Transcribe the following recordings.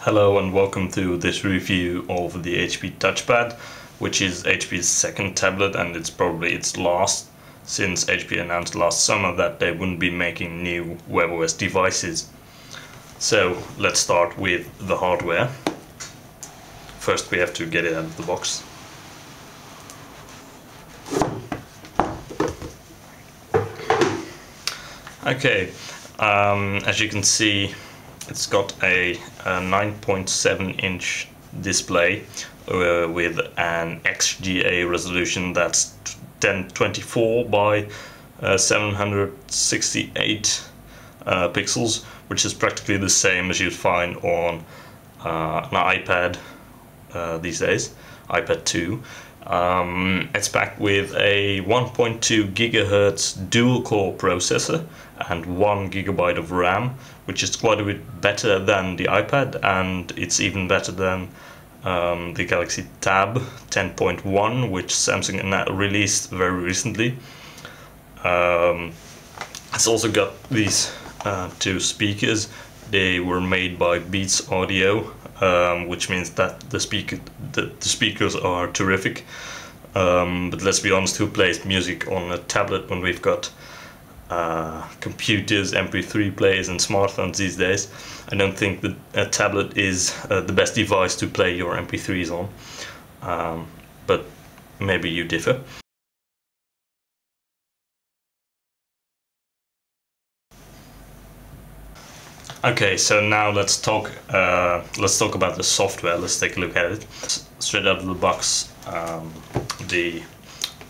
Hello and welcome to this review of the HP Touchpad, which is HP's second tablet and it's probably its last, since HP announced last summer that they wouldn't be making new WebOS devices. So let's start with the hardware. First we have to get it out of the box. Okay, as you can see, it's got a 9.7-inch display with an XGA resolution that's 1024 by 768 pixels, which is practically the same as you'd find on an iPad these days, iPad 2. It's backed with a 1.2 gigahertz dual-core processor and 1 gigabyte of RAM, which is quite a bit better than the iPad, and it's even better than the Galaxy Tab 10.1, which Samsung released very recently. It's also got these two speakers. They were made by Beats Audio, which means that the speakers are terrific. But let's be honest, who plays music on a tablet when we've got computers, MP3 players and smartphones these days? I don't think that a tablet is the best device to play your MP3s on, but maybe you differ. Okay, so now let's talk about the software. Let's take a look at it. Straight out of the box, the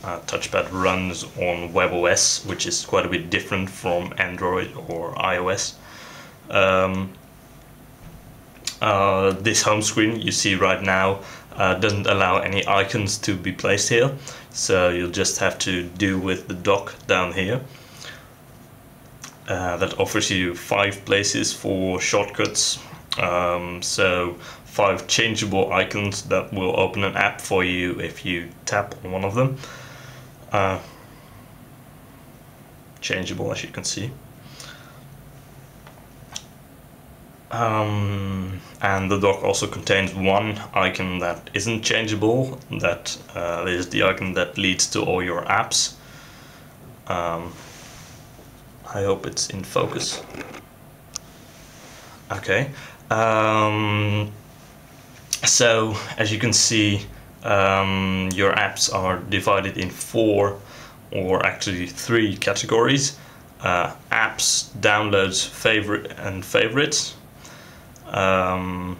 Touchpad runs on WebOS, which is quite a bit different from Android or iOS. This home screen you see right now doesn't allow any icons to be placed here, so you'll just have to do with the dock down here. That offers you 5 places for shortcuts, so 5 changeable icons that will open an app for you if you tap on one of them. Changeable, as you can see. And the dock also contains one icon that isn't changeable. That is the icon that leads to all your apps. I hope it's in focus. Okay. So as you can see, your apps are divided in 4 or actually 3 categories: apps, downloads, favorite and favorites. And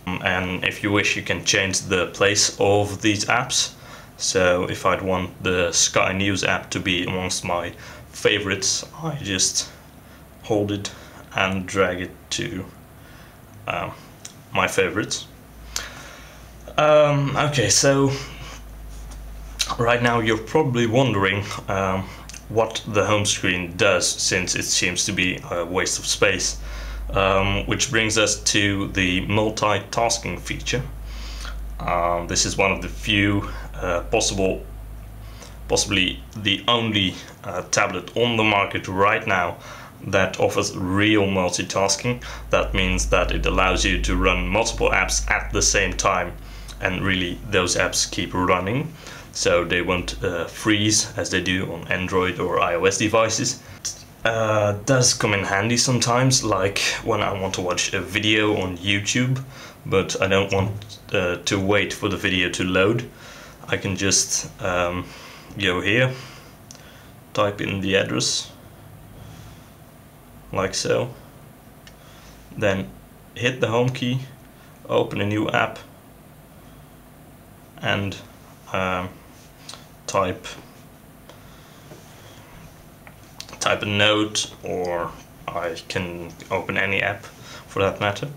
if you wish, you can change the place of these apps. So if I'd want the Sky News app to be amongst my favorites, I just hold it and drag it to my favorites. Okay, so right now you're probably wondering what the home screen does, since it seems to be a waste of space, which brings us to the multitasking feature. This is one of the few possibly the only tablet on the market right now that offers real multitasking. That means that it allows you to run multiple apps at the same time, and really those apps keep running, so they won't freeze as they do on Android or iOS devices. It does come in handy sometimes, like when I want to watch a video on YouTube, but I don't want to wait for the video to load. I can just go here, type in the address, like so, then hit the home key, open a new app, and type a note, or I can open any app for that matter.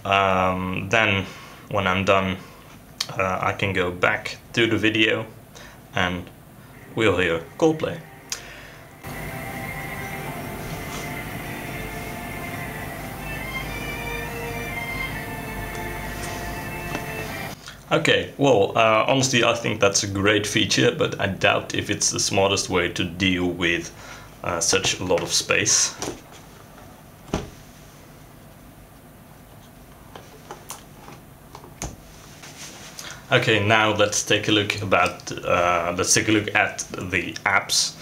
Then when I'm done, I can go back to the video and we'll hear Coldplay. Okay, well, honestly I think that's a great feature, but I doubt if it's the smartest way to deal with such a lot of space. Okay, now let's take a look at the apps.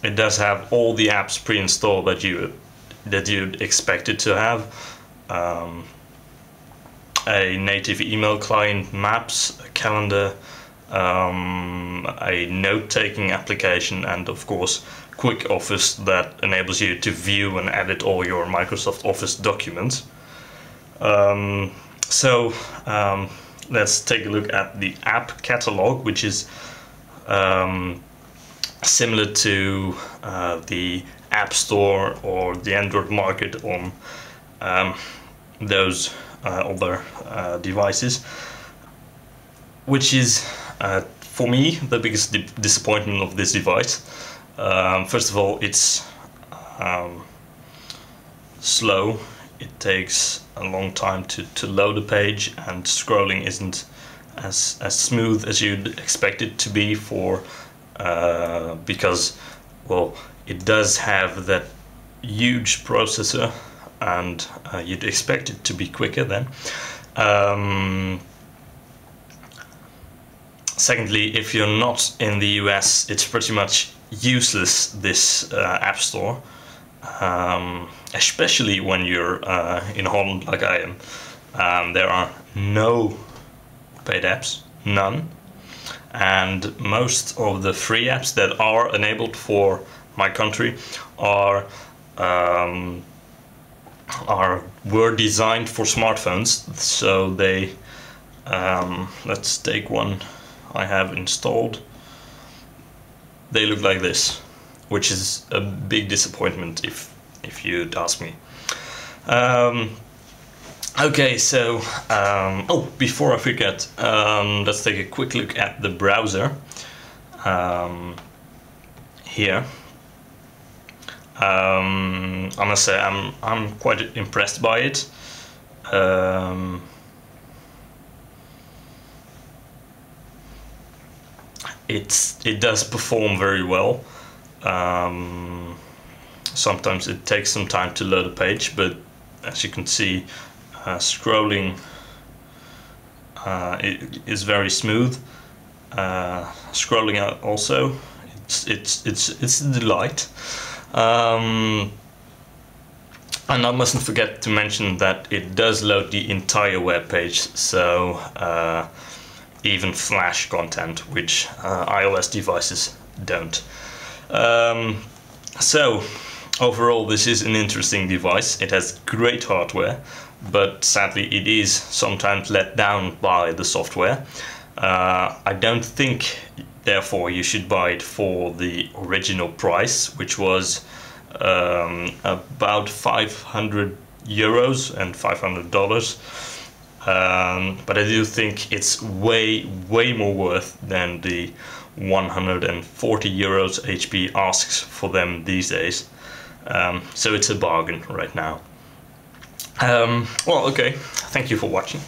It does have all the apps pre-installed that you'd expect it to have. A native email client, maps, a calendar, a note-taking application, and of course Quick Office that enables you to view and edit all your Microsoft Office documents. Let's take a look at the app catalog, which is similar to the App Store or the Android market on those other devices, which is for me the biggest disappointment of this device. First of all, it's slow. It takes a long time to load a page, and scrolling isn't as smooth as you'd expect it to be because, well, it does have that huge processor, and you'd expect it to be quicker then. Secondly, if you're not in the US, it's pretty much useless, this App Store. Especially when you're in Holland like I am. There are no paid apps, none, and most of the free apps that are enabled for my country were designed for smartphones. So they let's take one I have installed. They look like this, which is a big disappointment if you'd ask me. Okay, so oh, before I forget, let's take a quick look at the browser here. I must say I'm quite impressed by it. It does perform very well. Sometimes it takes some time to load a page, but as you can see, scrolling it is very smooth. Scrolling out also, it's a delight. And I mustn't forget to mention that it does load the entire web page, so even Flash content, which iOS devices don't. So overall, this is an interesting device. It has great hardware, but sadly it is sometimes let down by the software. I don't think, therefore, you should buy it for the original price, which was about 500 euros and $500. But I do think it's way more worth than the 140 euros HP asks for them these days. So it's a bargain right now. Well, okay, thank you for watching.